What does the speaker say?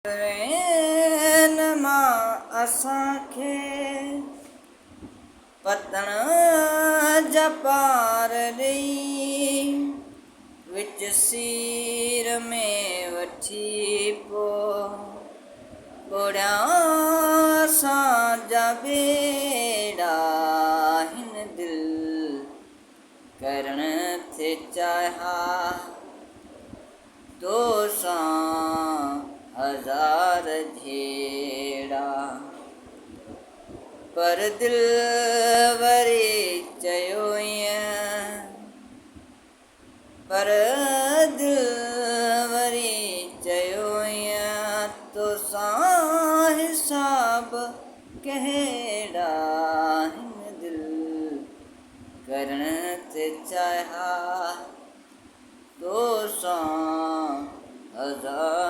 रैन मां असांखे पतण जा पार ॾेई विच सीर में वठी पोइ ॿोड़ियां असांजा बेड़ा हिन दिलि करण थे चाहिया तोसां हज़ार जहिड़ा पर दिलि वरी चयो ईअं पर दिलि वरी चयो ईअं तोसां हिसाब कहिड़ा हिन दिलि करण ते चाहिया तोसां हज़ार